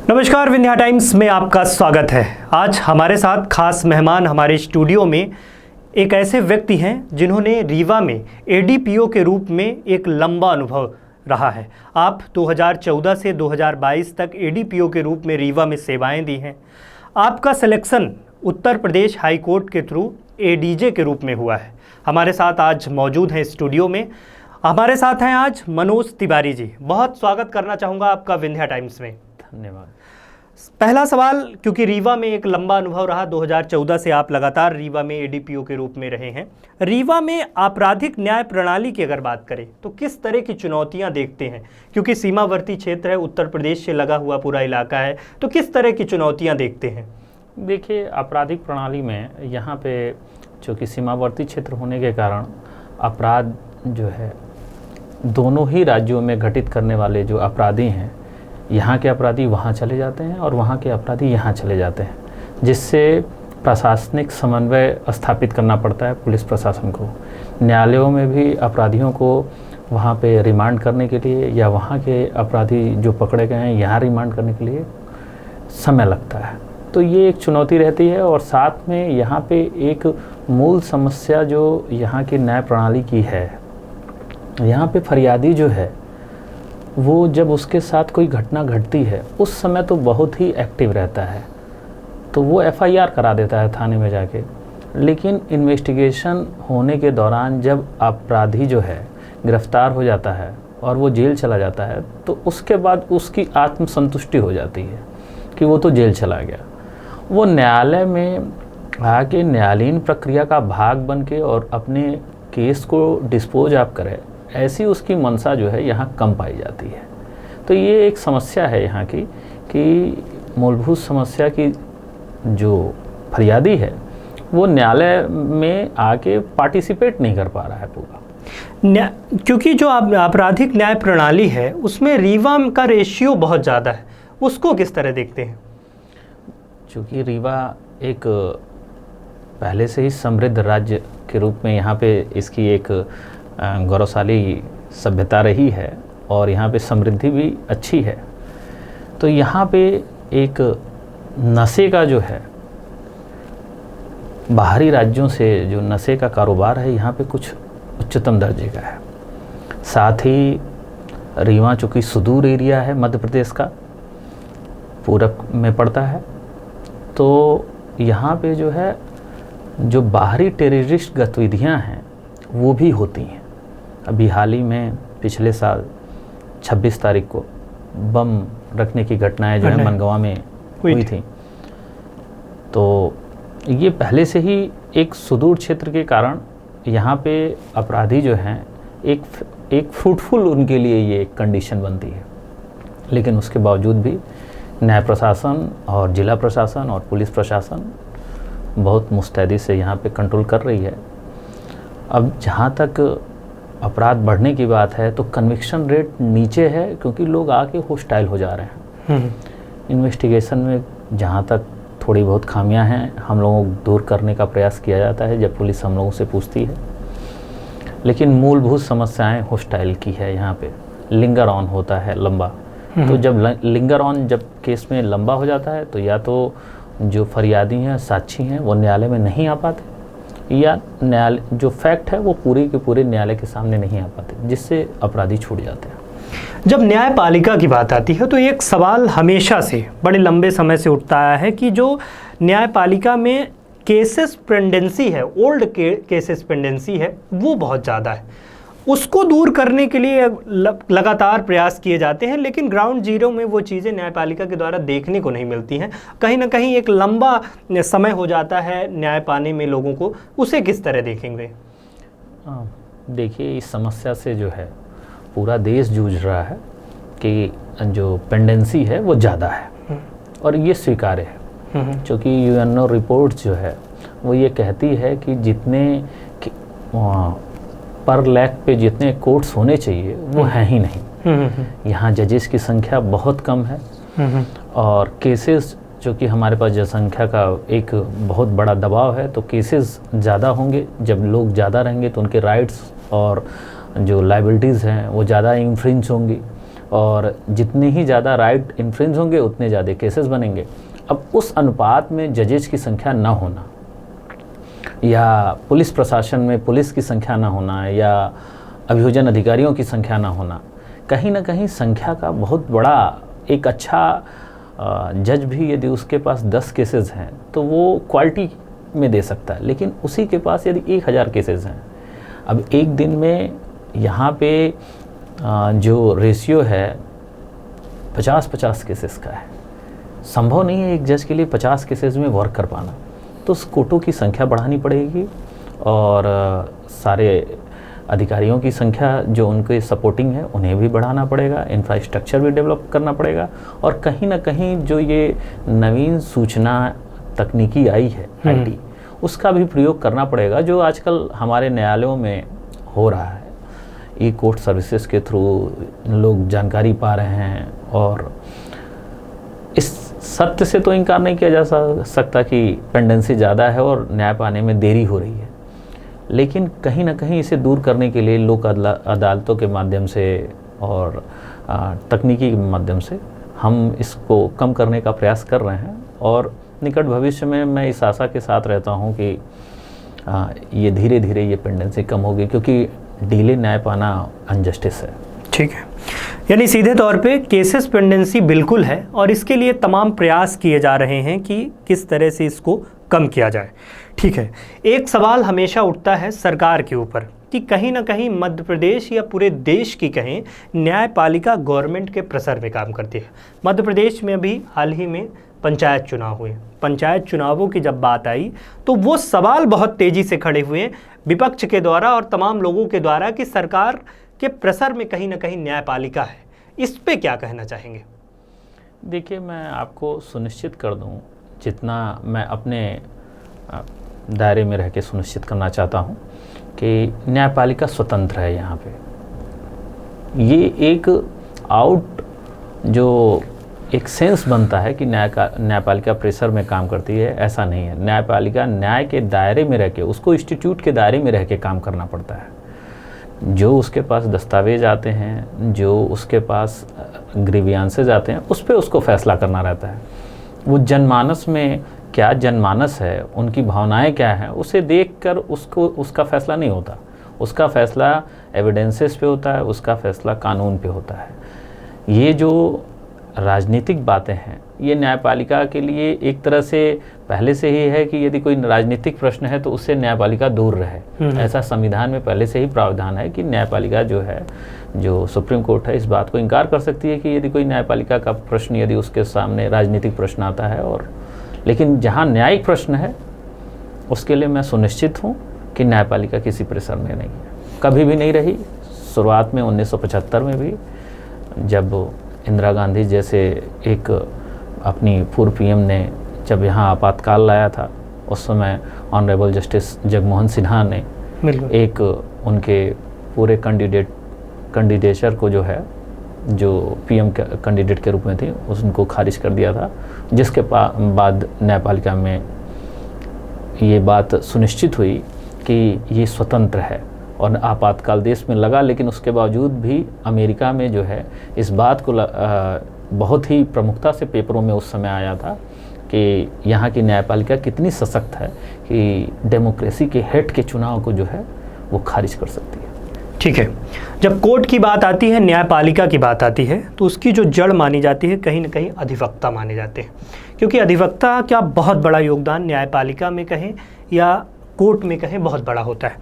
नमस्कार, विंध्या टाइम्स में आपका स्वागत है। आज हमारे साथ खास मेहमान हमारे स्टूडियो में एक ऐसे व्यक्ति हैं जिन्होंने रीवा में एडीपीओ के रूप में एक लंबा अनुभव रहा है। आप 2014 से 2022 तक एडीपीओ के रूप में रीवा में सेवाएं दी हैं। आपका selection Uttar Pradesh high court के थ्रू एडीजे के रूप में हुआ है। हमारे साथ आज मौजूद हैं स्टूडियो में। हमारे साथ हैं आज मनोज तिवारी जी। बहुत स्वागत करना चाहूँगा आपका विंध्या टाइम्स में। धन्यवाद। पहला सवाल, क्योंकि रीवा में एक लंबा अनुभव रहा, 2014 से आप लगातार रीवा में एडीपीओ के रूप में रहे हैं। रीवा में आपराधिक न्याय प्रणाली की अगर बात करें तो किस तरह की चुनौतियां देखते हैं? क्योंकि सीमावर्ती क्षेत्र है, उत्तर प्रदेश से लगा हुआ पूरा इलाका है, तो किस तरह की चुनौतियां देखते हैं? देखिए, आपराधिक प्रणाली में यहाँ पे चूँकि सीमावर्ती क्षेत्र होने के कारण अपराध जो है दोनों ही राज्यों में घटित करने वाले जो अपराधी हैं, यहाँ के अपराधी वहाँ चले जाते हैं और वहाँ के अपराधी यहाँ चले जाते हैं, जिससे प्रशासनिक समन्वय स्थापित करना पड़ता है पुलिस प्रशासन को। न्यायालयों में भी अपराधियों को वहाँ पे रिमांड करने के लिए या वहाँ के अपराधी जो पकड़े गए हैं यहाँ रिमांड करने के लिए समय लगता है। तो ये एक चुनौती रहती है। और साथ में यहाँ पे एक मूल समस्या जो यहाँ की न्याय प्रणाली की है, यहाँ पे फरियादी जो है वो जब उसके साथ कोई घटना घटती है उस समय तो बहुत ही एक्टिव रहता है, तो वो एफआईआर करा देता है थाने में जाके। लेकिन इन्वेस्टिगेशन होने के दौरान जब अपराधी जो है गिरफ्तार हो जाता है और वो जेल चला जाता है, तो उसके बाद उसकी आत्मसंतुष्टि हो जाती है कि वो तो जेल चला गया। वो न्यायालय में आके न्यायालीन प्रक्रिया का भाग बन के और अपने केस को डिस्पोज ऑफ करे, ऐसी उसकी मंशा जो है यहाँ कम पाई जाती है। तो ये एक समस्या है यहाँ की कि मूलभूत समस्या की जो फरियादी है वो न्यायालय में आके पार्टिसिपेट नहीं कर पा रहा है पूरा। क्योंकि जो आपराधिक न्याय प्रणाली है उसमें रीवा का रेशियो बहुत ज़्यादा है, उसको किस तरह देखते हैं? चूँकि रीवा एक पहले से ही समृद्ध राज्य के रूप में यहाँ पे इसकी एक गौरवशाली सभ्यता रही है और यहाँ पे समृद्धि भी अच्छी है, तो यहाँ पे एक नशे का जो है बाहरी राज्यों से जो नशे का कारोबार है यहाँ पे कुछ उच्चतम दर्जे का है। साथ ही रीवा चूँकि सुदूर एरिया है, मध्य प्रदेश का पूरब में पड़ता है, तो यहाँ पे जो है जो बाहरी टेररिस्ट गतिविधियाँ हैं वो भी होती हैं। अभी हाल ही में पिछले साल 26 तारीख को बम रखने की घटनाएं जो है मनगवा में हुई थी। तो ये पहले से ही एक सुदूर क्षेत्र के कारण यहाँ पे अपराधी जो हैं एक फ्रूटफुल उनके लिए ये एक कंडीशन बनती है। लेकिन उसके बावजूद भी न्याय प्रशासन और जिला प्रशासन और पुलिस प्रशासन बहुत मुस्तैदी से यहाँ पे कंट्रोल कर रही है। अब जहाँ तक अपराध बढ़ने की बात है तो कन्विक्शन रेट नीचे है, क्योंकि लोग आके होस्टाइल हो जा रहे हैं। इन्वेस्टिगेशन में जहाँ तक थोड़ी बहुत खामियां हैं हम लोगों को दूर करने का प्रयास किया जाता है जब पुलिस हम लोगों से पूछती है, लेकिन मूलभूत समस्याएं होस्टाइल की है। यहाँ पे लिंगर ऑन होता है लंबा, तो जब लिंगर ऑन जब केस में लंबा हो जाता है तो या तो जो फरियादी हैं, साक्षी हैं, वो न्यायालय में नहीं आ पाते, या न्यायालय जो फैक्ट है वो पूरे के पूरे न्यायालय के सामने नहीं आ पाते, जिससे अपराधी छूट जाते हैं। जब न्यायपालिका की बात आती है तो एक सवाल हमेशा से बड़े लंबे समय से उठता आया है कि जो न्यायपालिका में केसेस पेंडेंसी है, ओल्ड केसेस पेंडेंसी है, वो बहुत ज़्यादा है। उसको दूर करने के लिए लगातार प्रयास किए जाते हैं, लेकिन ग्राउंड जीरो में वो चीज़ें न्यायपालिका के द्वारा देखने को नहीं मिलती हैं। कहीं ना कहीं एक लंबा समय हो जाता है न्याय पाने में लोगों को। उसे किस तरह देखेंगे? देखिए, इस समस्या से जो है पूरा देश जूझ रहा है कि जो पेंडेंसी है वो ज़्यादा है, और ये स्वीकार्य है। क्योंकि यूएनओ रिपोर्ट्स जो है वो ये कहती है कि जितने पर लाख पे जितने कोर्ट्स होने चाहिए वो हैं ही नहीं। यहाँ जजेस की संख्या बहुत कम है, और केसेस जो कि हमारे पास जनसंख्या का एक बहुत बड़ा दबाव है, तो केसेस ज़्यादा होंगे। जब लोग ज़्यादा रहेंगे तो उनके राइट्स और जो लाइबिलिटीज़ हैं वो ज़्यादा इन्फ्रिंज होंगी, और जितने ही ज़्यादा राइट इन्फ्रिंज होंगे उतने ज़्यादा केसेस बनेंगे। अब उस अनुपात में जजेस की संख्या ना होना या पुलिस प्रशासन में पुलिस की संख्या ना होना या अभियोजन अधिकारियों की संख्या ना होना, कहीं ना कहीं संख्या का बहुत बड़ा एक अच्छा जज भी यदि उसके पास 10 केसेस हैं तो वो क्वालिटी में दे सकता है, लेकिन उसी के पास यदि 1000 केसेस हैं, अब एक दिन में यहाँ पे जो रेशियो है 50-50 केसेस का है, संभव नहीं है एक जज के लिए 50 केसेस में वर्क कर पाना। तो उस कोर्टों की संख्या बढ़ानी पड़ेगी और सारे अधिकारियों की संख्या जो उनके सपोर्टिंग है उन्हें भी बढ़ाना पड़ेगा, इंफ्रास्ट्रक्चर भी डेवलप करना पड़ेगा और कहीं ना कहीं जो ये नवीन सूचना तकनीकी आई है आईटी, उसका भी प्रयोग करना पड़ेगा, जो आजकल हमारे न्यायालयों में हो रहा है। ई कोर्ट सर्विसेज के थ्रू लोग जानकारी पा रहे हैं और इस सत्य से तो इनकार नहीं किया जा सकता कि पेंडेंसी ज़्यादा है और न्याय पाने में देरी हो रही है, लेकिन कहीं ना कहीं इसे दूर करने के लिए लोक अदालतों के माध्यम से और तकनीकी के माध्यम से हम इसको कम करने का प्रयास कर रहे हैं और निकट भविष्य में मैं इस आशा के साथ रहता हूं कि ये धीरे धीरे ये पेंडेंसी कम होगी, क्योंकि डिले न्याय पाना अनजस्टिस है। ठीक है, यानी सीधे तौर पे केसेस पेंडेंसी बिल्कुल है और इसके लिए तमाम प्रयास किए जा रहे हैं कि किस तरह से इसको कम किया जाए। ठीक है, एक सवाल हमेशा उठता है सरकार के ऊपर कि कहीं ना कहीं मध्य प्रदेश या पूरे देश की कहें न्यायपालिका गवर्नमेंट के प्रेशर में काम करती है। मध्य प्रदेश में भी हाल ही में पंचायत चुनाव हुए, पंचायत चुनावों की जब बात आई तो वो सवाल बहुत तेज़ी से खड़े हुए विपक्ष के द्वारा और तमाम लोगों के द्वारा कि सरकार के प्रेशर में कहीं ना कहीं न्यायपालिका है। इस पे क्या कहना चाहेंगे? देखिए, मैं आपको सुनिश्चित कर दूं, जितना मैं अपने दायरे में रह के सुनिश्चित करना चाहता हूं कि न्यायपालिका स्वतंत्र है। यहाँ पे ये एक जो एक सेंस बनता है कि न्यायपालिका प्रेशर में काम करती है, ऐसा नहीं है। न्यायपालिका न्याय के दायरे में रह के, उसको इंस्टीट्यूट के दायरे में रह के काम करना पड़ता है। जो उसके पास दस्तावेज आते हैं, जो उसके पास ग्रीवियांसेज आते हैं, उस पर उसको फैसला करना रहता है। वो जनमानस में क्या जनमानस है, उनकी भावनाएं क्या हैं, उसे देखकर उसका फैसला नहीं होता। उसका फैसला एविडेंसेस पे होता है, उसका फैसला कानून पे होता है। ये जो राजनीतिक बातें हैं, ये न्यायपालिका के लिए एक तरह से पहले से ही है कि यदि कोई राजनीतिक प्रश्न है तो उससे न्यायपालिका दूर रहे। ऐसा संविधान में पहले से ही प्रावधान है कि न्यायपालिका जो है, जो सुप्रीम कोर्ट है, इस बात को इनकार कर सकती है कि यदि कोई न्यायपालिका का प्रश्न, यदि उसके सामने राजनीतिक प्रश्न आता है। और लेकिन जहाँ न्यायिक प्रश्न है उसके लिए मैं सुनिश्चित हूँ कि न्यायपालिका किसी प्रेशर में नहीं है, कभी भी नहीं रही। शुरुआत में 1975 में भी जब इंदिरा गांधी जैसे एक अपनी पूर्व पीएम ने जब यहाँ आपातकाल लाया था, उस समय ऑनरेबल जस्टिस जगमोहन सिन्हा ने एक उनके पूरे कैंडिडेचर को जो है, जो पीएम कैंडिडेट के रूप में थी, उनको खारिज कर दिया था, जिसके बाद न्यायपालिका में ये बात सुनिश्चित हुई कि ये स्वतंत्र है और आपातकाल देश में लगा। लेकिन उसके बावजूद भी अमेरिका में जो है इस बात को बहुत ही प्रमुखता से पेपरों में उस समय आया था कि यहाँ की न्यायपालिका कितनी सशक्त है कि डेमोक्रेसी के हेड के चुनाव को जो है वो खारिज कर सकती है। ठीक है, जब कोर्ट की बात आती है, न्यायपालिका की बात आती है, तो उसकी जो जड़ मानी जाती है कहीं ना कहीं अधिवक्ता माने जाते हैं, क्योंकि अधिवक्ता का बहुत बड़ा योगदान न्यायपालिका में कहें या कोर्ट में कहें बहुत बड़ा होता है।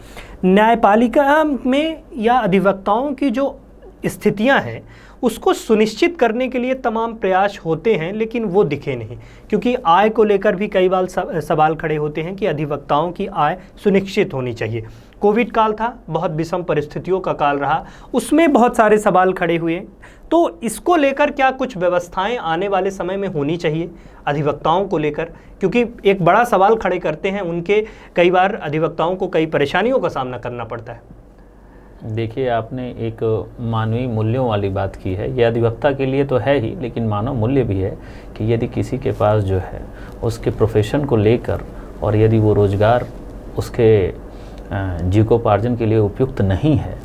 न्यायपालिका में या अधिवक्ताओं की जो स्थितियां हैं उसको सुनिश्चित करने के लिए तमाम प्रयास होते हैं, लेकिन वो दिखे नहीं, क्योंकि आय को लेकर भी कई बार सवाल खड़े होते हैं कि अधिवक्ताओं की आय सुनिश्चित होनी चाहिए। कोविड काल था, बहुत विषम परिस्थितियों का काल रहा, उसमें बहुत सारे सवाल खड़े हुए। तो इसको लेकर क्या कुछ व्यवस्थाएं आने वाले समय में होनी चाहिए अधिवक्ताओं को लेकर, क्योंकि एक बड़ा सवाल खड़े करते हैं उनके, कई बार अधिवक्ताओं को कई परेशानियों का सामना करना पड़ता है। देखिए, आपने एक मानवीय मूल्यों वाली बात की है। यह अधिवक्ता के लिए तो है ही, लेकिन मानव मूल्य भी है कि यदि किसी के पास जो है उसके प्रोफेशन को लेकर, और यदि वो रोज़गार उसके जीविकोपार्जन के लिए उपयुक्त नहीं है,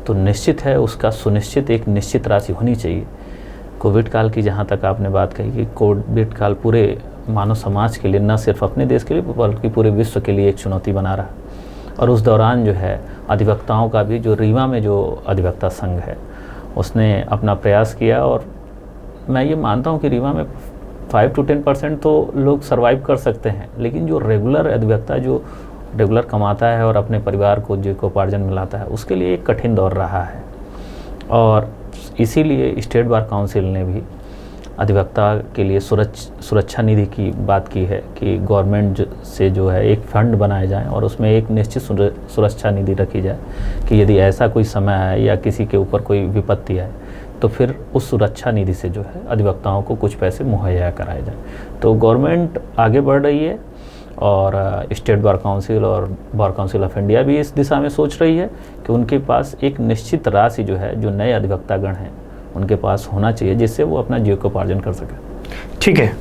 तो निश्चित है उसका सुनिश्चित एक निश्चित राशि होनी चाहिए कोविड काल की जहाँ तक आपने बात कही कि कोविड काल पूरे मानव समाज के लिए, न सिर्फ अपने देश के लिए बल्कि पूरे विश्व के लिए एक चुनौती बना रहा। और उस दौरान जो है अधिवक्ताओं का भी, जो रीवा में जो अधिवक्ता संघ है उसने अपना प्रयास किया। और मैं ये मानता हूँ कि रीवा में 5 to 10% तो लोग सर्वाइव कर सकते हैं, लेकिन जो रेगुलर अधिवक्ता जो रेगुलर कमाता है और अपने परिवार को जीविकोपार्जन मिलाता है, उसके लिए एक कठिन दौर रहा है। और इसीलिए स्टेट बार काउंसिल ने भी अधिवक्ता के लिए सुरक्षा निधि की बात की है कि गवर्नमेंट से जो है एक फंड बनाए जाए और उसमें एक निश्चित सुरक्षा निधि रखी जाए कि यदि ऐसा कोई समय है या किसी के ऊपर कोई विपत्ति है तो फिर उस सुरक्षा निधि से जो है अधिवक्ताओं को कुछ पैसे मुहैया कराए जाए। तो गवर्नमेंट आगे बढ़ रही है और स्टेट बार काउंसिल और बार काउंसिल ऑफ इंडिया भी इस दिशा में सोच रही है कि उनके पास एक निश्चित राशि जो है, जो नए अधिवक्तागण हैं उनके पास होना चाहिए, जिससे वो अपना जीविकोपार्जन कर सकें। ठीक है,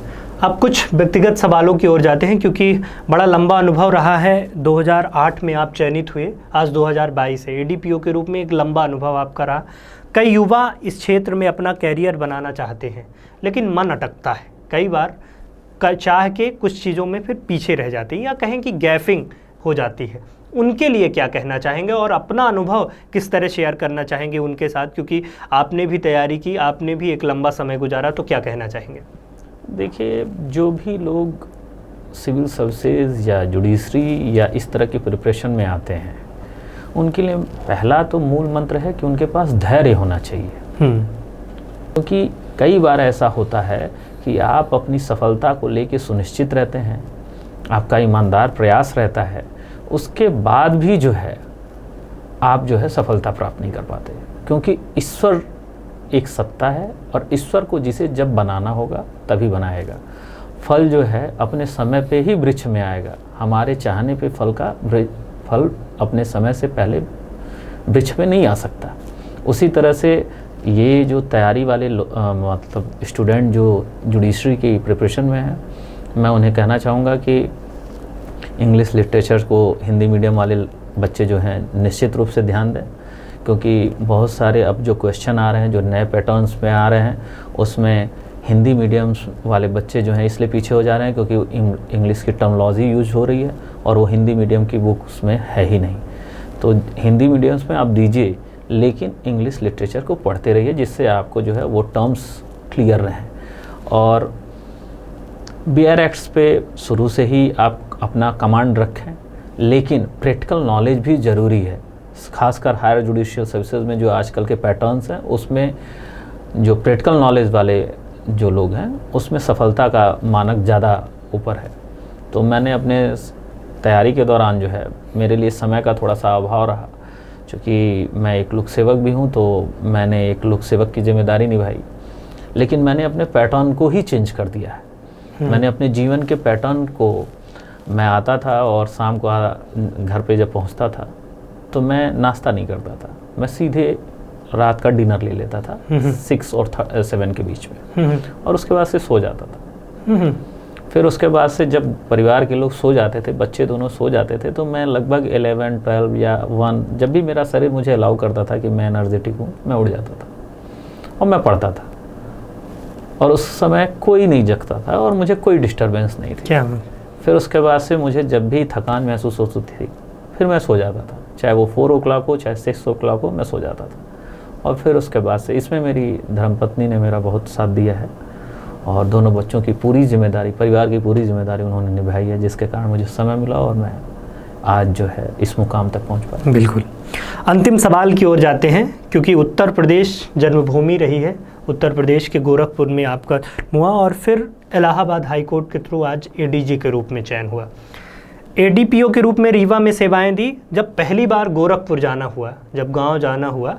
अब कुछ व्यक्तिगत सवालों की ओर जाते हैं, क्योंकि बड़ा लंबा अनुभव रहा है। 2008 में आप चयनित हुए, आज 2022 है। एडीपीओ के रूप में एक लंबा अनुभव आपका रहा। कई युवा इस क्षेत्र में अपना कैरियर बनाना चाहते हैं, लेकिन मन अटकता है। कई बार चाह के कुछ चीज़ों में फिर पीछे रह जाते हैं, या कहें कि गैपिंग हो जाती है। उनके लिए क्या कहना चाहेंगे और अपना अनुभव किस तरह शेयर करना चाहेंगे उनके साथ, क्योंकि आपने भी तैयारी की, आपने भी एक लंबा समय गुजारा, तो क्या कहना चाहेंगे? देखिए, जो भी लोग सिविल सर्विसेज या जुडिशरी या इस तरह की प्रिपरेशन में आते हैं, उनके लिए पहला तो मूल मंत्र है कि उनके पास धैर्य होना चाहिए। क्योंकि कई बार ऐसा होता है कि आप अपनी सफलता को लेके सुनिश्चित रहते हैं, आपका ईमानदार प्रयास रहता है, उसके बाद भी जो है आप जो है सफलता प्राप्त नहीं कर पाते, क्योंकि ईश्वर एक सत्ता है और ईश्वर को जिसे जब बनाना होगा तभी बनाएगा। फल जो है अपने समय पे ही वृक्ष में आएगा, हमारे चाहने पे फल अपने समय से पहले वृक्ष में नहीं आ सकता। उसी तरह से ये जो तैयारी वाले मतलब स्टूडेंट जो जुडिशरी की प्रिपरेशन में है, मैं उन्हें कहना चाहूँगा कि इंग्लिश लिटरेचर को हिंदी मीडियम वाले बच्चे जो हैं निश्चित रूप से ध्यान दें, क्योंकि बहुत सारे अब जो क्वेश्चन आ रहे हैं, जो नए पैटर्न्स में आ रहे हैं, उसमें हिंदी मीडियम्स वाले बच्चे जो हैं इसलिए पीछे हो जा रहे हैं क्योंकि इंग्लिश की टर्मिनोलॉजी यूज हो रही है और वो हिंदी मीडियम की बुक उसमें है ही नहीं। तो हिंदी मीडियम्स में आप दीजिए, लेकिन इंग्लिश लिटरेचर को पढ़ते रहिए, जिससे आपको जो है वो टर्म्स क्लियर रहें। और बीआर एक्ट्स पे शुरू से ही आप अपना कमांड रखें, लेकिन प्रैक्टिकल नॉलेज भी ज़रूरी है। खासकर हायर जुडिशियल सर्विसेज में जो आजकल के पैटर्न्स हैं, उसमें जो प्रैक्टिकल नॉलेज वाले जो लोग हैं उसमें सफलता का मानक ज़्यादा ऊपर है। तो मैंने अपने तैयारी के दौरान जो है मेरे लिए समय का थोड़ा सा अभाव रहा, क्योंकि मैं एक लोक सेवक भी हूँ, तो मैंने एक लोक सेवक की जिम्मेदारी निभाई, लेकिन मैंने अपने पैटर्न को ही चेंज कर दिया है। मैंने अपने जीवन के पैटर्न को, मैं आता था और शाम को घर पे जब पहुँचता था तो मैं नाश्ता नहीं करता था, मैं सीधे रात का डिनर ले लेता था 6 और 7 के बीच में, और उसके बाद से सो जाता था। फिर उसके बाद से जब परिवार के लोग सो जाते थे, बच्चे दोनों सो जाते थे, तो मैं लगभग 11, 12 या 1, जब भी मेरा शरीर मुझे अलाउ करता था कि मैं एनर्जेटिक हूँ, मैं उठ जाता था और मैं पढ़ता था। और उस समय कोई नहीं जगता था और मुझे कोई डिस्टर्बेंस नहीं थी। फिर उसके बाद से मुझे जब भी थकान महसूस होती थी, फिर मैं सो जाता था, चाहे वो 4 o'clock हो, चाहे 6 o'clock हो, मैं सो जाता था। और फिर उसके बाद से इसमें मेरी धर्मपत्नी ने मेरा बहुत साथ दिया है, और दोनों बच्चों की पूरी जिम्मेदारी, परिवार की पूरी जिम्मेदारी उन्होंने निभाई है, जिसके कारण मुझे समय मिला और मैं आज जो है इस मुकाम तक पहुंच पाया। बिल्कुल। अंतिम सवाल की ओर जाते हैं, क्योंकि उत्तर प्रदेश जन्मभूमि रही है। उत्तर प्रदेश के गोरखपुर में आपका हुआ और फिर इलाहाबाद हाई कोर्ट के थ्रू आज एडीजी के रूप में चयन हुआ। एडीपीओ के रूप में रीवा में सेवाएं दी। जब पहली बार गोरखपुर जाना हुआ, जब गांव जाना हुआ,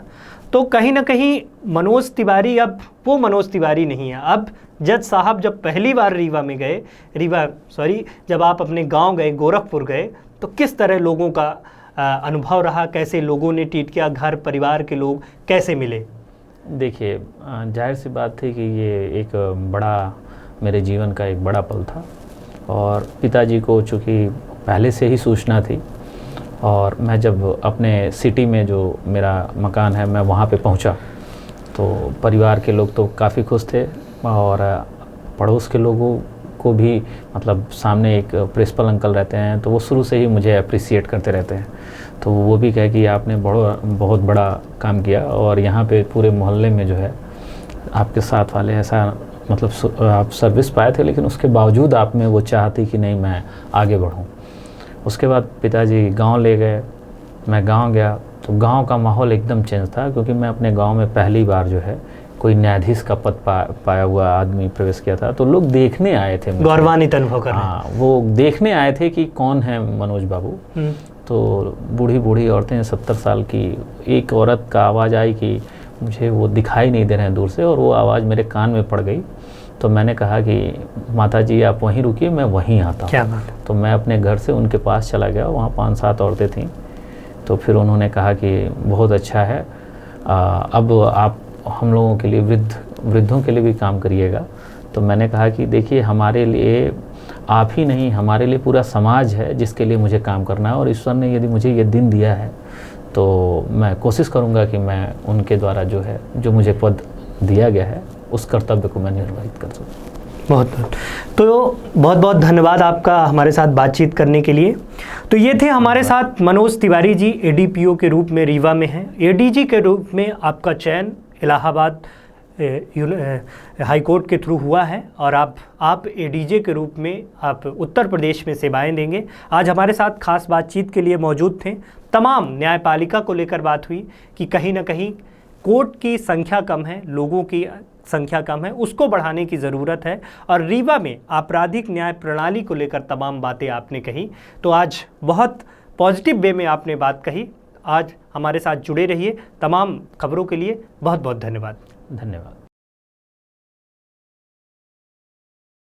तो कहीं ना कहीं मनोज तिवारी अब वो मनोज तिवारी नहीं है। अब जज साहब जब पहली बार जब आप अपने गांव गए, गोरखपुर गए, तो किस तरह लोगों का अनुभव रहा, कैसे लोगों ने ट्रीट किया, घर परिवार के लोग कैसे मिले? देखिए, जाहिर सी बात थी कि ये एक बड़ा, मेरे जीवन का एक बड़ा पल था, और पिताजी को चूँकि पहले से ही सूचना थी, और मैं जब अपने सिटी में जो मेरा मकान है मैं वहाँ पे पहुँचा, तो परिवार के लोग तो काफ़ी खुश थे और पड़ोस के लोगों को भी, मतलब सामने एक प्रिंसिपल अंकल रहते हैं तो वो शुरू से ही मुझे अप्रिसिएट करते रहते हैं। तो वो भी कहे कि आपने बहुत बड़ा काम किया और यहाँ पे पूरे मोहल्ले में जो है आपके साथ वाले ऐसा, मतलब आप सर्विस पाए थे लेकिन उसके बावजूद आप में वो चाह थी कि नहीं मैं आगे बढ़ूँ। उसके बाद पिताजी गांव ले गए, मैं गांव गया तो गांव का माहौल एकदम चेंज था, क्योंकि मैं अपने गांव में पहली बार जो है कोई न्यायाधीश का पद पाया हुआ आदमी प्रवेश किया था। तो लोग देखने आए थे, गौरवान्वित अनुभव कर रहे हैं। हाँ, वो देखने आए थे कि कौन है मनोज बाबू। तो बूढ़ी बूढ़ी औरतें 70 साल की, एक औरत का आवाज़ आई कि मुझे वो दिखाई नहीं दे रहे हैं दूर से, और वो आवाज़ मेरे कान में पड़ गई। तो मैंने कहा कि माता जी आप वहीं रुकिए, मैं वहीं आता हूँ। क्या बात है। तो मैं अपने घर से उनके पास चला गया, वहाँ 5-7 औरतें थीं। तो फिर उन्होंने कहा कि बहुत अच्छा है, अब आप हम लोगों के लिए वृद्धों के लिए भी काम करिएगा। तो मैंने कहा कि देखिए हमारे लिए आप ही नहीं, हमारे लिए पूरा समाज है जिसके लिए मुझे काम करना है, और ईश्वर ने यदि मुझे ये दिन दिया है तो मैं कोशिश करूँगा कि मैं उनके द्वारा जो है, जो मुझे पद दिया गया है, उस कर्तव्य को मैं निर्वहित कर सकूँ। बहुत बहुत धन्यवाद आपका हमारे साथ बातचीत करने के लिए। तो ये थे हमारे साथ मनोज तिवारी जी, एडीपीओ के रूप में रीवा में हैं। एडीजी के रूप में आपका चयन इलाहाबाद हाई कोर्ट के थ्रू हुआ है और आप एडीजे के रूप में आप उत्तर प्रदेश में सेवाएं देंगे। आज हमारे साथ खास बातचीत के लिए मौजूद थे। तमाम न्यायपालिका को लेकर बात हुई कि कहीं ना कहीं कोर्ट की संख्या कम है, लोगों की संख्या कम है, उसको बढ़ाने की ज़रूरत है, और रीवा में आपराधिक न्याय प्रणाली को लेकर तमाम बातें आपने कही। तो आज बहुत पॉजिटिव वे में आपने बात कही। आज हमारे साथ जुड़े रहिए। तमाम खबरों के लिए बहुत बहुत धन्यवाद। धन्यवाद।